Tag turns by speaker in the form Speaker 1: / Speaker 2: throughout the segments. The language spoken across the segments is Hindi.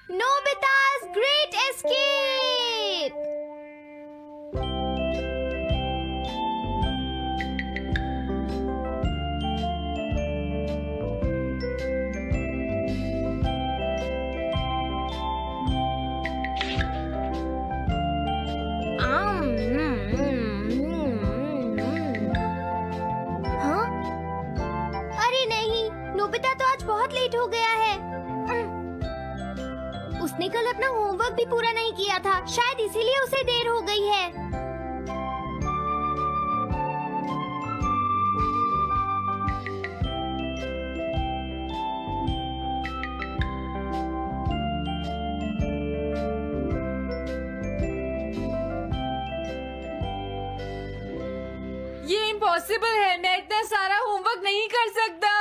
Speaker 1: Nobita's Great Escape! हाँ? अरे नहीं, नोबिता तो आज बहुत लेट हो गया है। उसने कल अपना होमवर्क भी पूरा नहीं किया था, शायद इसीलिए उसे देर हो गई है।
Speaker 2: ये इम्पॉसिबल है, मैं इतना सारा होमवर्क नहीं कर सकता।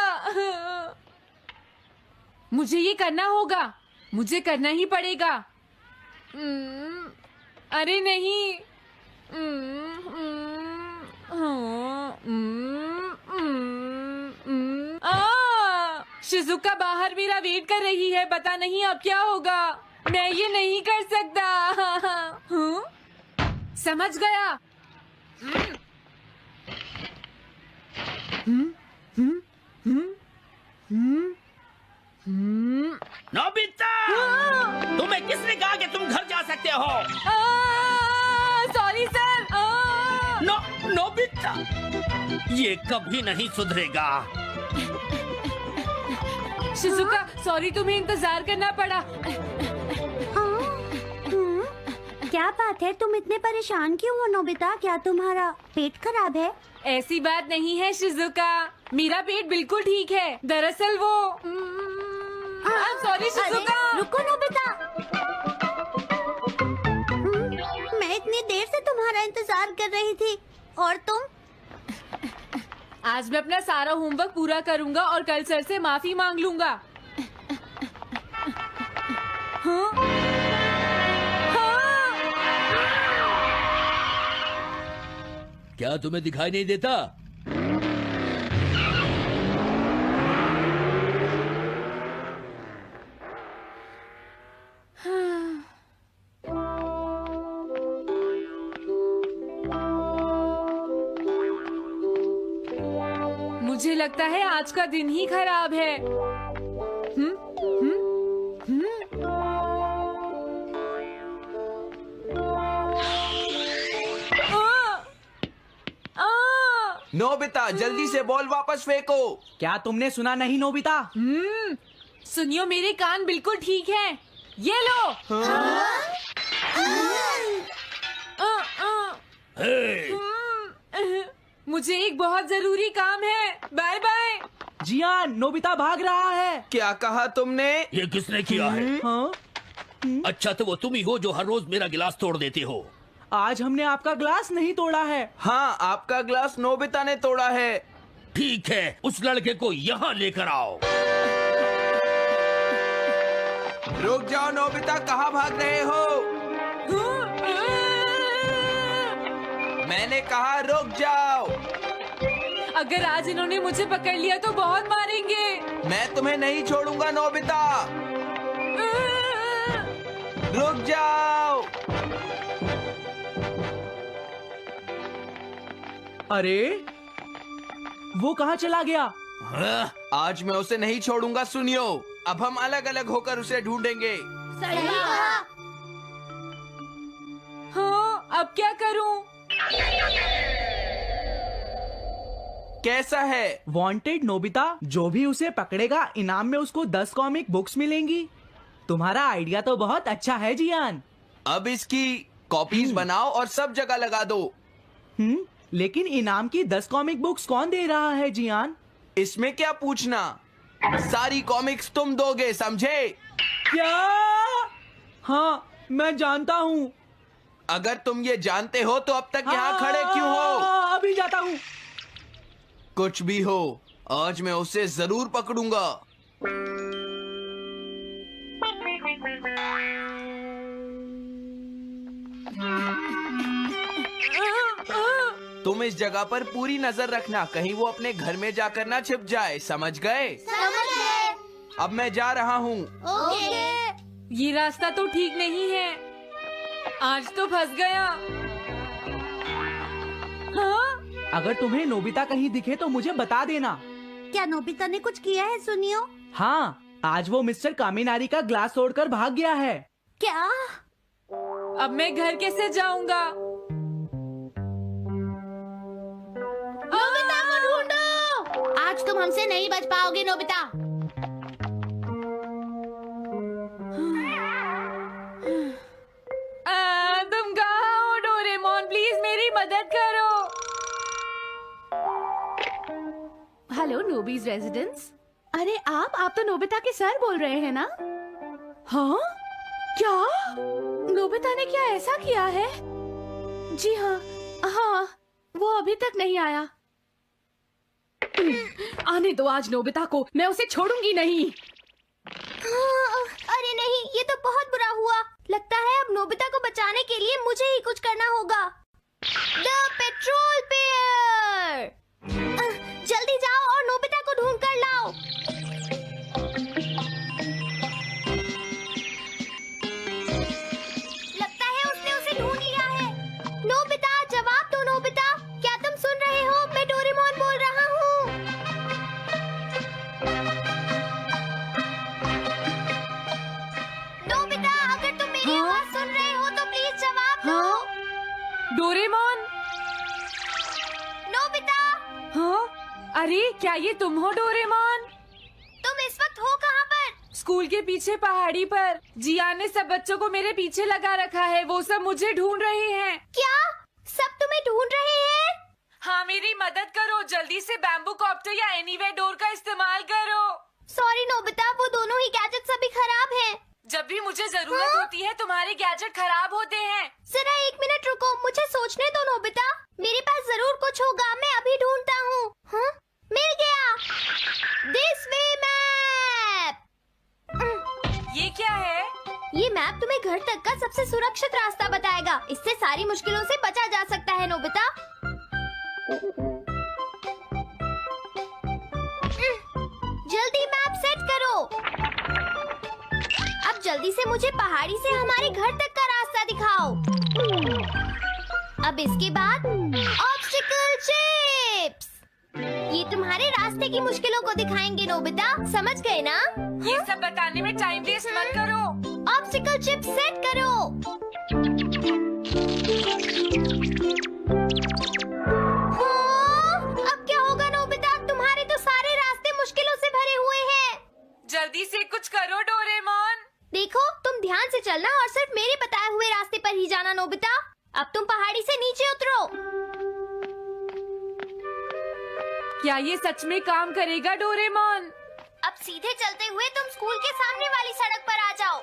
Speaker 2: मुझे ये करना होगा, मुझे करना ही पड़ेगा। अरे नहीं। शिजुका बाहर मेरा वेट कर रही है, पता नहीं अब क्या होगा। मैं ये नहीं कर सकता। समझ गया।
Speaker 3: नोबिता, तुम्हें किसने कहा कि तुम घर जा सकते हो?
Speaker 2: Sorry sir.
Speaker 3: नोबिता, ये कभी नहीं सुधरेगा।
Speaker 2: शिजुका सॉरी, तुम्हें इंतजार करना पड़ा।
Speaker 1: क्या बात है, तुम इतने परेशान क्यों हो नोबिता? क्या तुम्हारा पेट खराब है?
Speaker 2: ऐसी बात नहीं है शिजुका, मेरा पेट बिल्कुल ठीक है। दरअसल वो सॉरी शिजुका।
Speaker 1: रुको नोबिता, मैं इतनी देर से तुम्हारा इंतजार कर रही थी और तुम?
Speaker 2: आज मैं अपना सारा होमवर्क पूरा करूंगा और कल सर से माफी मांग लूंगा। हाँ? हाँ?
Speaker 3: क्या तुम्हें दिखाई नहीं देता?
Speaker 2: मुझे लगता है आज का दिन ही खराब है।
Speaker 4: नोबिता, जल्दी से बॉल वापस फेंको।
Speaker 5: क्या तुमने सुना नहीं नोबिता?
Speaker 2: सुनियो, मेरे कान बिल्कुल ठीक हैं। ये लो। मुझे एक बहुत जरूरी काम है। Bye bye.
Speaker 5: जियान, नोबिता भाग रहा है।
Speaker 4: क्या कहा तुमने?
Speaker 3: ये किसने किया है?
Speaker 5: हाँ?
Speaker 3: अच्छा, तो वो तुम ही हो जो हर रोज मेरा गिलास तोड़ देते हो।
Speaker 5: आज हमने आपका ग्लास नहीं तोड़ा है।
Speaker 4: हाँ, आपका ग्लास नोबिता ने तोड़ा है।
Speaker 3: ठीक है, उस लड़के को यहाँ लेकर आओ।
Speaker 4: रुक जाओ नोबिता, कहाँ भाग रहे हो? मैंने कहा रुक जाओ।
Speaker 2: अगर आज इन्होंने मुझे पकड़ लिया तो बहुत मारेंगे।
Speaker 4: मैं तुम्हें नहीं छोड़ूंगा नोबिता, रुक जाओ।
Speaker 5: अरे वो कहाँ चला गया?
Speaker 4: आज मैं उसे नहीं छोड़ूंगा। सुनियो, अब हम अलग अलग होकर उसे ढूंढेंगे।
Speaker 2: हाँ, अब क्या करूं?
Speaker 4: कैसा है?
Speaker 5: वांटेड नोबिता, जो भी उसे पकड़ेगा इनाम में उसको 10 कॉमिक बुक्स मिलेंगी। तुम्हारा आइडिया तो बहुत अच्छा है जियान।
Speaker 4: अब इसकी कॉपीज बनाओ और सब जगह लगा दो।
Speaker 5: लेकिन इनाम की 10 कॉमिक बुक्स कौन दे रहा है जियान?
Speaker 4: इसमें क्या पूछना, सारी कॉमिक्स तुम दोगे, समझे?
Speaker 5: क्या? हाँ, मैं जानता हूँ।
Speaker 4: अगर तुम ये जानते हो तो अब तक यहाँ खड़े क्यों हो?
Speaker 5: अभी जाता हूँ।
Speaker 4: कुछ भी हो, आज मैं उसे जरूर पकड़ूंगा। तुम इस जगह पर पूरी नजर रखना, कहीं वो अपने घर में जाकर ना छिप जाए, समझ गए?
Speaker 1: समझ गए।
Speaker 4: अब मैं जा रहा हूँ।
Speaker 1: ओके।
Speaker 2: ये रास्ता तो ठीक नहीं है। आज तो फंस गया। हाँ?
Speaker 5: अगर तुम्हें नोबिता कहीं दिखे तो मुझे बता देना।
Speaker 1: क्या नोबिता ने कुछ किया है सुनियो?
Speaker 5: हाँ, आज वो मिस्टर कामिनारी का ग्लास तोड़कर भाग गया है।
Speaker 1: क्या?
Speaker 2: अब मैं घर कैसे जाऊंगा?
Speaker 6: नोबिता को ढूंढो। आज तुम हमसे नहीं बच पाओगे नोबिता।
Speaker 2: तुम कहाँ हो डोरेमोन? प्लीज मेरी मदद करो।
Speaker 6: हेलो नोबीज रेजिडेंस। अरे आप तो नोबिता के सर बोल रहे हैं ना? हाँ? क्या? नोबिता ने क्या ऐसा किया है? जी हाँ, हाँ, वो अभी तक नहीं आया। आने दो आज नोबिता को, मैं उसे छोड़ूंगी नहीं।
Speaker 1: अरे नहीं, ये तो बहुत बुरा हुआ। लगता है अब नोबिता को बचाने के लिए मुझे ही कुछ करना होगा। The petrol pair! जल्दी जाओ और नोबिता को ढूंढ कर लाओ। लगता है उसने उसे ढूंढ लिया है। नोबिता, जवाब दो नोबिता। क्या तुम सुन रहे हो? मैं डोरेमोन बोल रहा हूँ। नोबिता, अगर तुम मेरी आवाज सुन रहे हो तो प्लीज जवाब दो।
Speaker 2: डोरेमोन?
Speaker 1: नोबिता,
Speaker 2: हाँ? अरे क्या ये तुम हो डोरेमोन?
Speaker 1: तुम इस वक्त हो कहाँ पर?
Speaker 2: स्कूल के पीछे पहाड़ी पर। जियान ने सब बच्चों को मेरे पीछे लगा रखा है। वो सब मुझे ढूंढ रहे हैं।
Speaker 1: क्या? सब तुम्हें ढूंढ रहे हैं?
Speaker 2: हाँ, मेरी मदद करो। जल्दी से बैम्बू कॉप्टर या एनीवेयर डोर का इस्तेमाल करो।
Speaker 1: सॉरी नोबिता, वो दोनों ही गैजेट्स अभी खराब हैं।
Speaker 2: जब भी मुझे जरूरत होती है तुम्हारे गैजेट खराब होते हैं।
Speaker 1: जरा 1 मिनट रुको, मुझे सोचने दो नोबिता। मेरे पास जरूर कुछ होगा, मैं अभी ढूंढता हूँ। हाँ? मिल गया। This way map.
Speaker 2: ये क्या है?
Speaker 1: ये मैप तुम्हें घर तक का सबसे सुरक्षित रास्ता बताएगा। इससे सारी मुश्किलों से बचा जा सकता है नोबिता। जल्दी मैप सेट करो। अब जल्दी से मुझे पहाड़ी से हमारे घर तक का रास्ता दिखाओ। अब इसके बाद ऑब्स्टिकल चिप्स। ये तुम्हारे रास्ते की मुश्किलों को दिखाएंगे नोबिता, समझ गए ना?
Speaker 2: ये सब बताने में टाइम वेस्ट मत करो।
Speaker 1: ऑब्स्टिकल चिप्स सेट करो। हाँ, अब क्या होगा नोबिता? तुम्हारे तो सारे रास्ते मुश्किलों से भरे हुए हैं।
Speaker 2: जल्दी से कुछ करो डोरेमोन।
Speaker 1: देखो, तुम ध्यान से चलना और सिर्फ मेरे बताए हुए रास्ते पर ही जाना नोबिता। अब तुम पहाड़ी से नीचे उतरो।
Speaker 2: क्या ये सच में काम करेगा डोरेमोन?
Speaker 1: अब सीधे चलते हुए तुम स्कूल के सामने वाली सड़क पर आ जाओ।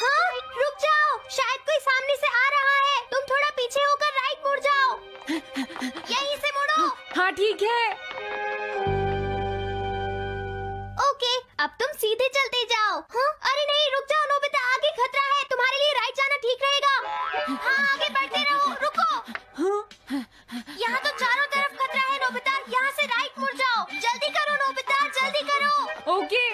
Speaker 1: हाँ, रुक जाओ, शायद कोई सामने से आ रहा है। तुम थोड़ा पीछे होकर राइट मुड़ जाओ। यहीं से मुड़ो।
Speaker 2: हाँ ठीक है।
Speaker 1: ओके, अब तुम सीधे चलते जाओ। हाँ? अरे नहीं, रुक जाओ नोबिता, आगे खतरा है। तुम्हारे लिए राइट जाना ठीक रहेगा। हाँ, आगे बढ़ते रहो। रुको, यहाँ तो चारों तरफ खतरा है नोबिता। यहाँ से राइट मुड़ जाओ। जल्दी करो नोबिता, जल्दी करो।
Speaker 2: ओके।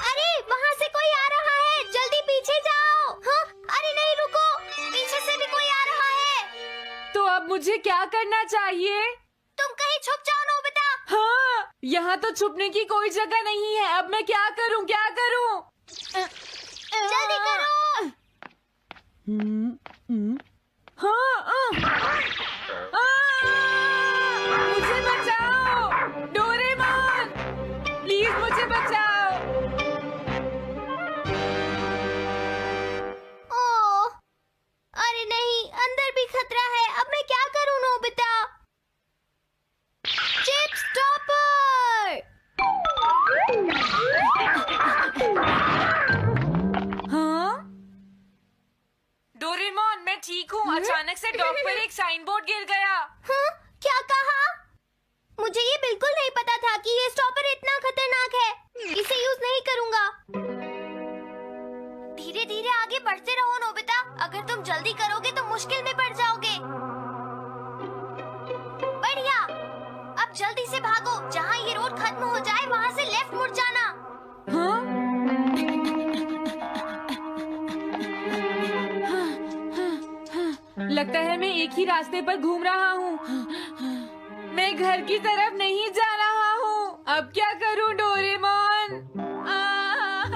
Speaker 1: अरे वहाँ से कोई आ रहा है, जल्दी पीछे जाओ। हाँ? अरे नहीं, रुको, पीछे से भी कोई आ रहा है।
Speaker 2: तो अब मुझे क्या करना चाहिए?
Speaker 1: तुम कहीं छुप जाओ नोबिता।
Speaker 2: हाँ, यहाँ तो छुपने की कोई जगह नहीं है। अब मैं क्या करूँ, क्या करूँ?
Speaker 1: जल्दी करो।
Speaker 2: मुझे बचाओ डोरेमोन, प्लीज मुझे बचाओ।
Speaker 1: ओह, अरे नहीं, अंदर भी खतरा है। अब मैं क्या करूं नोबिता? Chip stopper.
Speaker 2: हाँ? डोरेमोन, मैं ठीक हूँ। अचानक से डॉक पर एक साइन बोर्ड गिर गया।
Speaker 1: हाँ? क्या कहा? मुझे ये बिल्कुल नहीं पता था कि जल्दी से भागो। जहाँ ये रोड खत्म हो जाए वहाँ से लेफ्ट मुड़ जाना।
Speaker 2: हाँ? लगता है मैं एक ही रास्ते पर घूम रहा हूँ। मैं घर की तरफ नहीं जा रहा हूँ। अब क्या करूँ डोरेमोन?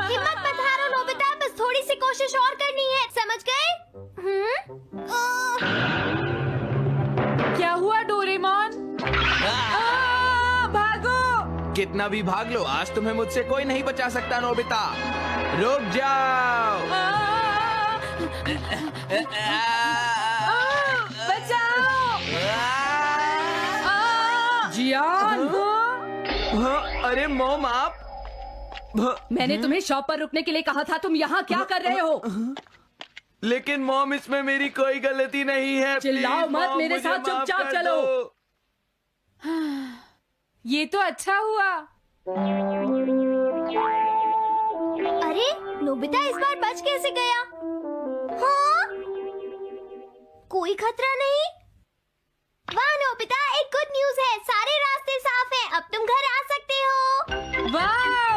Speaker 1: हिम्मत मत हारो नोबिता, बस थोड़ी सी कोशिश और करनी है, समझ गए?
Speaker 2: क्या हुआ डोरेमोन? भागो!
Speaker 4: कितना भी भाग लो, आज तुम्हें मुझसे कोई नहीं बचा सकता नोबिता। रुक जाओ।
Speaker 2: बचाओ! जियान!
Speaker 4: हाँ, अरे मॉम आप।
Speaker 6: मैंने तुम्हें शॉप पर रुकने के लिए कहा था, तुम यहाँ क्या कर रहे हो?
Speaker 4: लेकिन मॉम इसमें मेरी कोई गलती नहीं है।
Speaker 6: चिल्लाओ
Speaker 4: प्लीज,
Speaker 6: मत,
Speaker 4: मॉम,
Speaker 6: मेरे
Speaker 4: मुझे
Speaker 6: साथ
Speaker 4: माफ
Speaker 6: चुपचाप
Speaker 4: कर
Speaker 6: चलो।
Speaker 4: दो।
Speaker 2: ये तो अच्छा हुआ।
Speaker 1: अरे नोबिता इस बार बच कैसे गया? हाँ? कोई खतरा नहीं? वाह नोबिता, एक गुड न्यूज है, सारे रास्ते साफ हैं, अब तुम घर आ सकते हो।
Speaker 2: वाओ!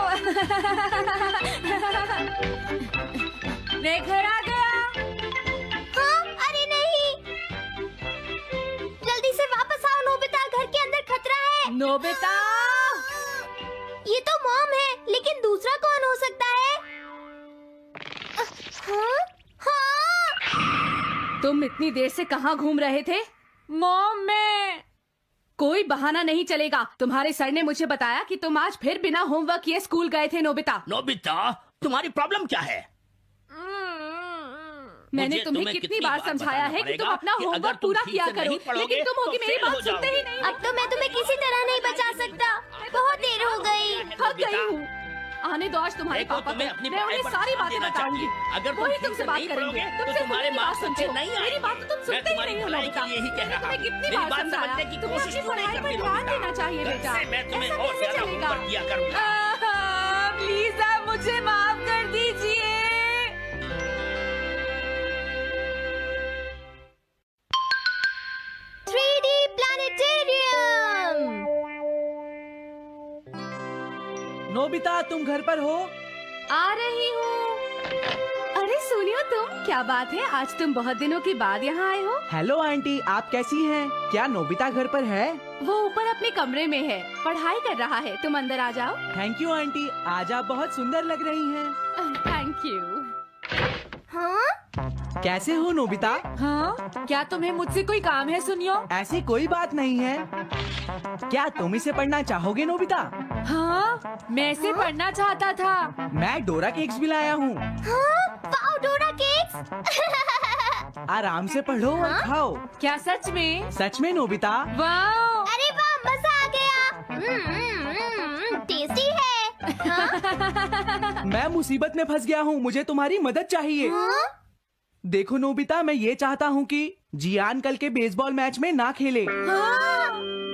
Speaker 2: मैं घर आ गया।
Speaker 1: हाँ? अरे नहीं, जल्दी से वापस आओ नोबिता, घर के अंदर खतरा है।
Speaker 6: नोबिता!
Speaker 1: ये तो मॉम है, लेकिन दूसरा कौन हो सकता है? हाँ? हाँ?
Speaker 6: तुम इतनी देर से कहाँ घूम रहे थे?
Speaker 2: मॉम मैं
Speaker 6: कोई बहाना नहीं चलेगा। तुम्हारे सर ने मुझे बताया कि तुम आज फिर बिना होमवर्क किए स्कूल गए थे नोबिता।
Speaker 3: नोबिता, तुम्हारी प्रॉब्लम क्या है?
Speaker 6: मैंने
Speaker 3: मुझे
Speaker 6: तुम्हें
Speaker 3: तुम्हें
Speaker 6: कितनी बार समझाया है कि तुम अपना
Speaker 3: कि अगर
Speaker 6: होमवर्क
Speaker 3: तुम
Speaker 6: पूरा
Speaker 3: ठीक
Speaker 6: किया
Speaker 3: से
Speaker 6: करो,
Speaker 3: नहीं पढ़ोगे,
Speaker 6: लेकिन तुम होगी
Speaker 3: तो
Speaker 6: मेरी
Speaker 3: फेल
Speaker 6: बात
Speaker 3: हो
Speaker 6: सुनते ही
Speaker 3: जाओगे।
Speaker 6: नहीं।
Speaker 1: अब तो मैं तुम्हें किसी तरह नहीं बचा सकता, बहुत देर हो गई।
Speaker 6: थक गई हूँ। आने दो आज तुम्हारे
Speaker 3: देखो,
Speaker 6: पापा
Speaker 3: तुम्हें
Speaker 6: को,
Speaker 3: अपनी
Speaker 6: मैं उन्हें
Speaker 3: पढ़ाई पर
Speaker 6: सारी
Speaker 3: ध्यान
Speaker 6: बातें
Speaker 3: देना
Speaker 6: बताऊंगी।
Speaker 3: चाहिए। अगर तुम
Speaker 6: वही
Speaker 3: ठीक
Speaker 6: तुमसे
Speaker 3: से
Speaker 6: बात
Speaker 3: नहीं
Speaker 6: करेंगे।
Speaker 3: पढ़ोगे,
Speaker 6: तुम
Speaker 3: तो
Speaker 6: सिर्फ
Speaker 3: तुम्हारे
Speaker 6: मेरी बात
Speaker 3: मार्क्स
Speaker 6: सुनते हो।
Speaker 3: अच्छे नहीं
Speaker 6: मेरी
Speaker 3: आएंगे।
Speaker 6: बात तो तुम
Speaker 3: मैं
Speaker 6: सुनते ही
Speaker 3: तुम्हारी
Speaker 6: नहीं हो
Speaker 3: भलाई
Speaker 6: नोबिता।
Speaker 3: के लिए ही कह
Speaker 6: मैंने
Speaker 3: रहा
Speaker 6: तुम्हें
Speaker 3: हूँ।
Speaker 6: कितनी
Speaker 3: मेरी
Speaker 6: बार
Speaker 3: बात
Speaker 6: समझाया,
Speaker 3: समझने की
Speaker 6: तुम्हें
Speaker 3: कोशिश
Speaker 6: अपनी
Speaker 3: क्यों नहीं
Speaker 6: पढ़ाई पर
Speaker 3: करती
Speaker 6: ध्यान
Speaker 3: नोबिता?
Speaker 6: देना चाहिए
Speaker 3: कल
Speaker 6: बेटा।
Speaker 3: से मैं तुम्हें
Speaker 6: ऐसा
Speaker 3: और
Speaker 6: कैसे
Speaker 3: ज्यादा
Speaker 6: चलेगा?
Speaker 3: होमवर्क दिया करूंगा।
Speaker 2: प्लीज आप मुझे माफ कर दीजिए।
Speaker 1: 3D planetarium.
Speaker 5: नोबिता तुम घर पर हो?
Speaker 6: आ रही हूँ। अरे सुनियो तुम, क्या बात है, आज तुम बहुत दिनों के बाद यहाँ आए हो?
Speaker 5: हेलो आंटी, आप कैसी हैं? क्या नोबिता घर पर है?
Speaker 6: वो ऊपर अपने कमरे में है, पढ़ाई कर रहा है। तुम अंदर आ जाओ।
Speaker 5: थैंक यू आंटी, आज आप बहुत सुंदर लग रही हैं।
Speaker 6: Thank you.
Speaker 1: हाँ?
Speaker 5: कैसे हो नोबिता?
Speaker 2: हाँ? क्या तुम्हें मुझसे कोई काम है सुनियो?
Speaker 5: ऐसी कोई बात नहीं है। क्या तुम इसे पढ़ना चाहोगे नोबिता?
Speaker 2: हाँ? मैं इसे पढ़ना चाहता था।
Speaker 5: मैं डोरा केक्स भी लाया हूँ।
Speaker 1: हाँ? वाओ डोरा केक्स।
Speaker 5: आराम से पढ़ो और खाओ।
Speaker 2: क्या सच में?
Speaker 5: सच में नोबिता?
Speaker 2: वाओ!
Speaker 1: अरे वाह, मजा आ गया। टेस्टी है। हाँ?
Speaker 5: मैं मुसीबत में फंस गया हूँ, मुझे तुम्हारी मदद चाहिए।
Speaker 1: हाँ?
Speaker 5: देखो नोबिता, मैं ये चाहता हूँ कि जियान कल के बेसबॉल मैच में ना खेले।
Speaker 1: हाँ?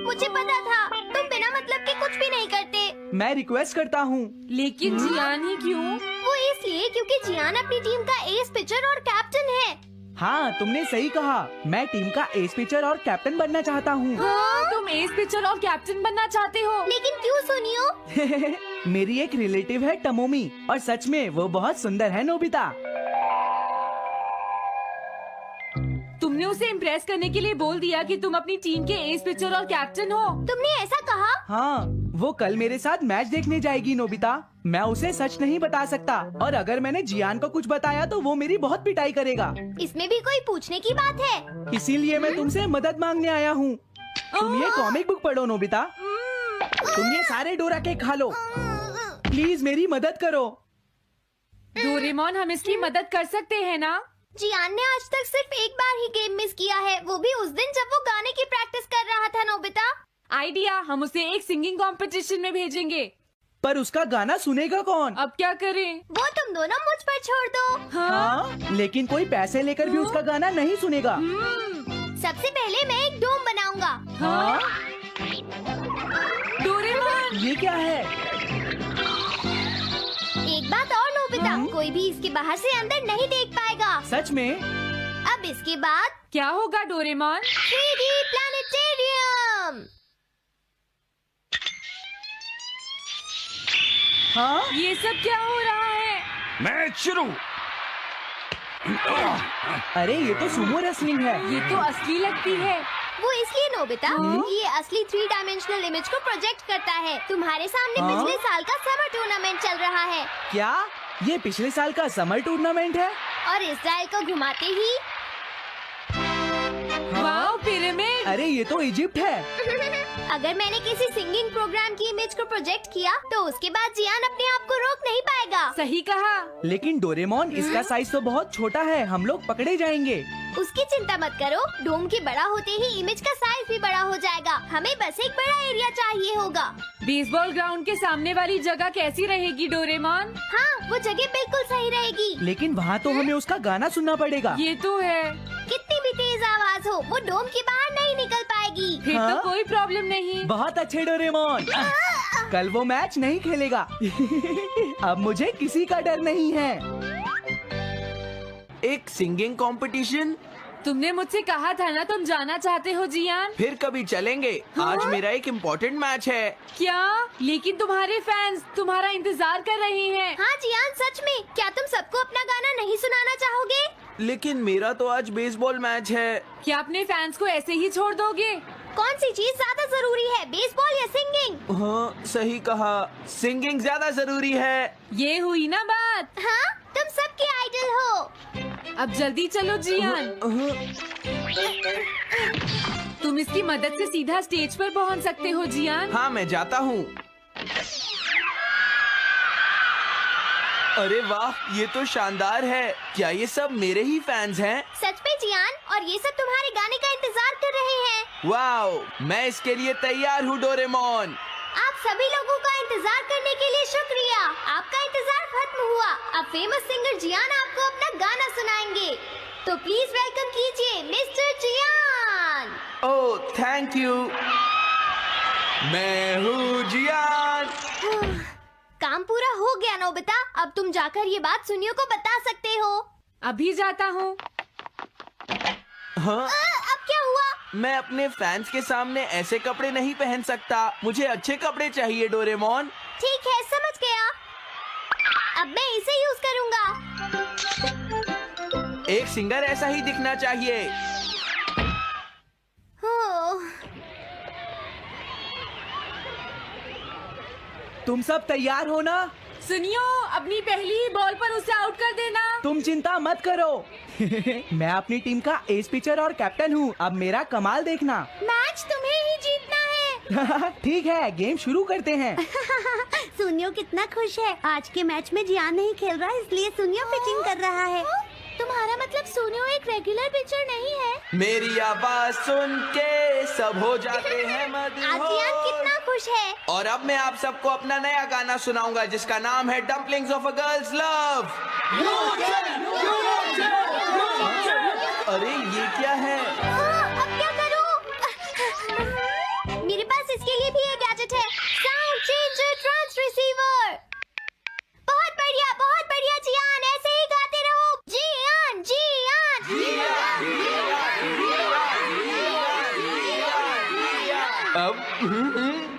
Speaker 1: मुझे पता था, तुम बिना मतलब के कुछ भी नहीं करते।
Speaker 5: मैं रिक्वेस्ट करता हूँ।
Speaker 2: लेकिन जियान ही क्यों?
Speaker 1: वो इसलिए क्योंकि जियान अपनी टीम का एस पिचर और कैप्टन है।
Speaker 5: हाँ, तुमने सही कहा। मैं टीम का एस पिचर और कैप्टन बनना चाहता हूँ।
Speaker 1: हाँ?
Speaker 2: तुम एस पिचर और कैप्टन बनना चाहते हो?
Speaker 1: लेकिन क्यों सुनियो?
Speaker 5: मेरी एक रिलेटिव है टमोमी, और सच में वो बहुत सुंदर है नोबिता।
Speaker 2: तुमने उसे इम्प्रेस करने के लिए बोल दिया कि तुम अपनी टीम के एस पिचर और कैप्टन हो।
Speaker 1: तुमने ऐसा कहा?
Speaker 5: हाँ, वो कल मेरे साथ मैच देखने जाएगी नोबिता। मैं उसे सच नहीं बता सकता, और अगर मैंने जियान को कुछ बताया तो वो मेरी बहुत पिटाई करेगा।
Speaker 1: इसमें भी कोई पूछने की बात है?
Speaker 5: इसीलिए मैं तुमसे मदद मांगने आया हूँ। तुम ये कॉमिक बुक पढ़ो नोबिता। तुम ये सारे डोरा केक खा लो। प्लीज मेरी मदद करो।
Speaker 2: डोरेमोन, हम इसकी मदद कर सकते हैं ना?
Speaker 1: जियान ने आज तक सिर्फ एक बार ही गेम मिस किया है, वो भी उस दिन जब वो गाने की प्रैक्टिस कर रहा था नोबिता।
Speaker 2: आइडिया, हम उसे एक सिंगिंग कंपटीशन में भेजेंगे।
Speaker 5: पर उसका गाना सुनेगा कौन?
Speaker 2: अब क्या करें?
Speaker 1: वो तुम दोनों मुझ पर छोड़ दो।
Speaker 5: हाँ, लेकिन कोई पैसे लेकर भी उसका गाना नहीं सुनेगा।
Speaker 1: सबसे पहले मैं एक डोम बनाऊंगा।
Speaker 5: हाँ?
Speaker 2: डोरेमोन!
Speaker 5: ये क्या है?
Speaker 1: एक बात और नोबिता, कोई भी इसके बाहर से अंदर नहीं देख पाएगा।
Speaker 5: सच में?
Speaker 1: अब इसके बाद
Speaker 2: क्या होगा डोरेमोन?
Speaker 1: 3D planetarium.
Speaker 5: हाँ
Speaker 2: ये सब क्या हो रहा है?
Speaker 3: मैच शुरू।
Speaker 5: अरे ये तो सुमो रेसलिंग है।
Speaker 2: ये तो असली लगती है।
Speaker 1: वो इसलिए नोबिता, ये असली 3 डायमेंशनल इमेज को प्रोजेक्ट करता है। तुम्हारे सामने
Speaker 5: हाँ?
Speaker 1: पिछले साल का समर टूर्नामेंट चल रहा है
Speaker 5: क्या ये पिछले साल का समर टूर्नामेंट है?
Speaker 1: और इस डायल को घुमाते ही
Speaker 2: वाओ, पिरामिड।
Speaker 5: अरे ये तो इजिप्ट है।
Speaker 1: अगर मैंने किसी सिंगिंग प्रोग्राम की इमेज को प्रोजेक्ट किया तो उसके बाद जियान अपने आप को रोक नहीं पाएगा।
Speaker 2: सही कहा।
Speaker 5: लेकिन डोरेमोन इसका साइज तो बहुत छोटा है, हम लोग पकड़े जाएंगे।
Speaker 1: उसकी चिंता मत करो, डोम के बड़ा होते ही इमेज का साइज भी बड़ा हो जाएगा। हमें बस एक बड़ा एरिया चाहिए होगा।
Speaker 2: बेसबॉल ग्राउंड के सामने वाली जगह कैसी रहेगी डोरेमोन?
Speaker 1: हाँ, वो जगह बिल्कुल सही रहेगी।
Speaker 5: लेकिन वहाँ तो हमें उसका गाना सुनना पड़ेगा।
Speaker 2: ये तो है।
Speaker 1: कितनी भी तेज आवाज हो, वो डोम के बाहर नहीं निकल पाएगी।
Speaker 2: फिर
Speaker 5: हाँ?
Speaker 2: तो कोई प्रॉब्लम नहीं।
Speaker 5: बहुत अच्छे डोरेमोन। कल वो मैच नहीं खेलेगा। अब मुझे किसी का डर नहीं है।
Speaker 4: एक सिंगिंग कंपटीशन?
Speaker 2: तुमने मुझसे कहा था ना तुम जाना चाहते हो जियान।
Speaker 4: फिर कभी चलेंगे। आज मेरा एक इम्पोर्टेंट मैच है।
Speaker 2: क्या? लेकिन तुम्हारे फैंस तुम्हारा इंतजार कर रहे हैं।
Speaker 1: हाँ जियान, सच में क्या तुम सबको अपना गाना नहीं सुनाना चाहोगे?
Speaker 4: लेकिन मेरा तो आज बेसबॉल मैच है।
Speaker 2: क्या अपने फैंस को ऐसे ही छोड़ दोगे?
Speaker 1: कौन सी चीज ज्यादा जरूरी है, बेसबॉल या सिंगिंग?
Speaker 4: हाँ सही कहा, सिंगिंग ज्यादा जरूरी है।
Speaker 2: ये हुई ना बात।
Speaker 1: हाँ, तुम सबके आइडल हो।
Speaker 2: अब जल्दी चलो जियान। तुम इसकी मदद से सीधा स्टेज पर पहुंच सकते हो जियान।
Speaker 4: हाँ मैं जाता हूँ। अरे वाह, ये तो शानदार है। क्या ये सब मेरे ही फैंस हैं?
Speaker 1: सच में जियान, और ये सब तुम्हारे गाने का इंतजार कर रहे हैं।
Speaker 4: वाओ, मैं इसके लिए तैयार हूँ डोरेमोन।
Speaker 1: आप सभी लोगों का इंतजार करने के लिए शुक्रिया। आपका इंतजार खत्म हुआ। अब फेमस सिंगर जियान आपको अपना गाना सुनाएंगे। तो प्लीज वेलकम कीजिए mister Jian.
Speaker 4: Oh thank you. मैं हूँ जियान।
Speaker 1: काम पूरा हो गया नोबिता। अब तुम जाकर ये बात सुनियो को बता सकते हो।
Speaker 2: अभी जाता हूँ।
Speaker 4: हाँ,
Speaker 1: अब क्या हुआ?
Speaker 4: मैं अपने फैंस के सामने ऐसे कपड़े नहीं पहन सकता। मुझे अच्छे कपड़े चाहिए डोरेमोन।
Speaker 1: ठीक है, समझ गया। अब मैं इसे यूज करूँगा।
Speaker 4: एक सिंगर ऐसा ही दिखना चाहिए।
Speaker 5: तुम सब तैयार हो ना?
Speaker 2: सुनियो, अपनी पहली ही बॉल पर उसे आउट कर देना।
Speaker 5: तुम चिंता मत करो। मैं अपनी टीम का एस पिचर और कैप्टन हूँ। अब मेरा कमाल देखना।
Speaker 1: मैच तुम्हें ही जीतना है।
Speaker 5: ठीक है, गेम शुरू करते हैं।
Speaker 1: सुनियो कितना खुश है। आज के मैच में जियान नहीं खेल रहा, इसलिए सुनियो पिचिंग कर रहा है। तुम्हारा मतलब सुनियो एक रेगुलर पिचर नहीं है?
Speaker 4: मेरी आवाज सुन के सब हो जाते हैं
Speaker 1: आज जियान कितना खुश है।
Speaker 4: और अब मैं आप सबको अपना नया गाना सुनाऊंगा जिसका नाम है dumplings of a girls love. अरे ये क्या है?
Speaker 1: अब क्या करूं? मेरे पास इसके लिए भी एक गैजेट है, साउंड चेंजर ट्रांस रिसीवर। बहुत बढ़िया जियान, ऐसे ही गाते रहो। जियान
Speaker 4: अब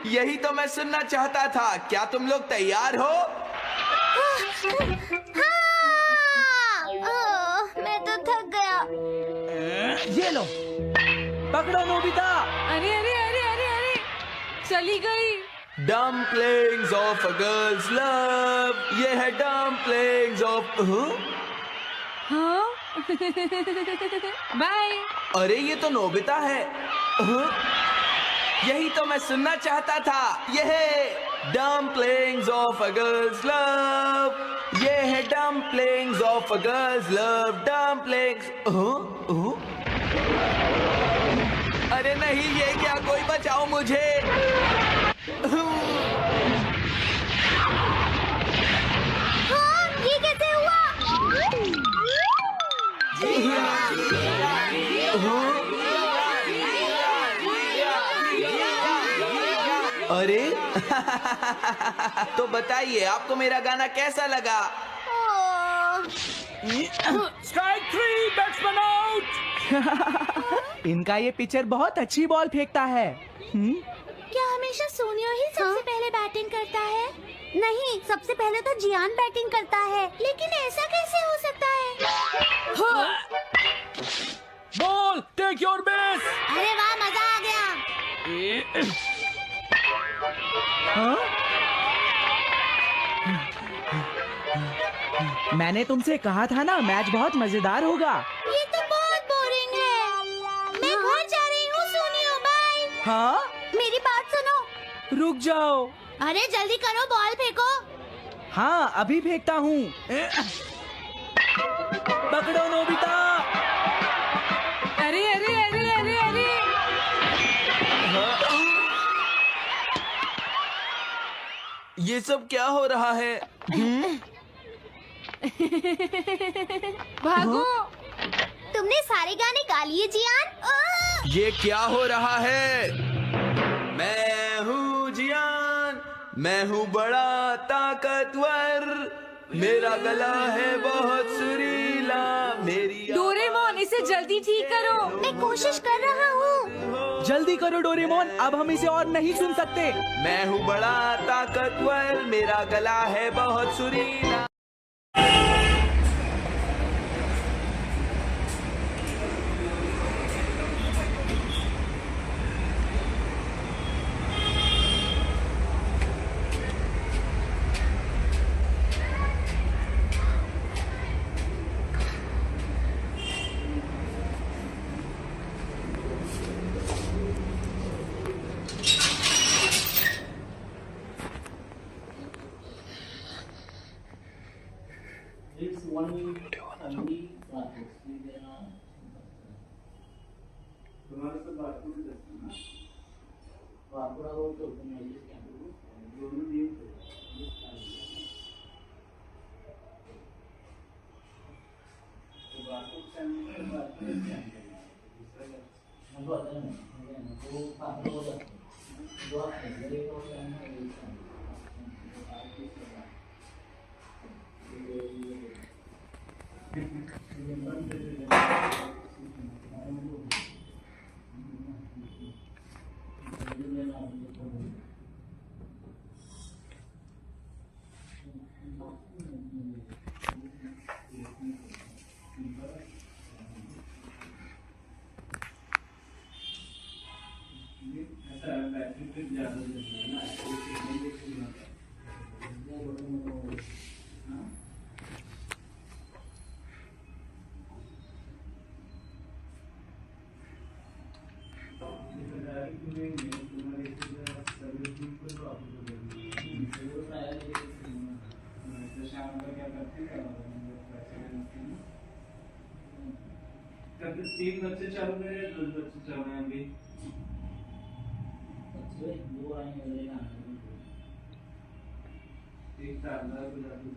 Speaker 4: यही तो मैं सुनना चाहता था। क्या तुम लोग तैयार हो?
Speaker 1: मैं तो थक गया।
Speaker 5: ये लो, पकड़ो नोबिता।
Speaker 2: अरे अरे अरे अरे अरे, चली गई।
Speaker 4: Dumplings of a girls love. ये है डम्पलिंग्स ऑफ।
Speaker 2: हाँ? बाय।
Speaker 4: अरे ये तो नोबिता है। यही तो मैं सुनना चाहता था। ये है dumplings of a girls love. ये है dumplings of a girls love. Dumplings. अरे नहीं, ये क्या? कोई बचाओ मुझे।
Speaker 1: हाँ, ये कैसे हुआ?
Speaker 4: अरे तो बताइए आपको मेरा गाना कैसा लगा?
Speaker 3: Strike 3, batsman out.
Speaker 5: इनका ये पिचर बहुत अच्छी बॉल फेंकता है।
Speaker 1: क्या हमेशा सोनियो ही सबसे पहले बैटिंग करता है? नहीं, सबसे पहले तो जियान बैटिंग करता है, लेकिन ऐसा कैसे हो सकता है?
Speaker 3: Ball take your base.
Speaker 1: अरे वाह, मजा आ गया।
Speaker 5: मैंने तुमसे कहा था ना, मैच बहुत मजेदार होगा।
Speaker 1: ये तो बहुत बोरिंग है। मैं घर जा रही हूँ, सोनियो, बाय।
Speaker 5: हाँ,
Speaker 1: मेरी बात सुनो।
Speaker 5: रुक जाओ।
Speaker 1: अरे जल्दी करो, बॉल फेंको।
Speaker 5: हाँ, अभी फेंकता हूँ। पकड़ो नोबिता।
Speaker 2: अरे अरे अरे अरे अरे
Speaker 4: ये सब क्या हो रहा है?
Speaker 2: भागो।
Speaker 1: तुमने सारे गाने गा लिए, जियान?
Speaker 4: ये क्या हो रहा है? मैं हूँ जियान, मैं हूँ बड़ा ताकतवर, मेरा गला है बहुत सुरीला, मेरी
Speaker 2: डोरेमोन, इसे जल्दी ठीक करो।
Speaker 1: मैं कोशिश कर रहा हूँ।
Speaker 5: जल्दी करो डोरेमोन, अब हम इसे और नहीं सुन सकते।
Speaker 4: मैं हूँ बड़ा ताकतवर, मेरा गला है बहुत सुरीला।
Speaker 7: तीन बच्चे चल रहे हैं, 2 बच्चे चल रहे हैं अभी। एक 4 गुजराती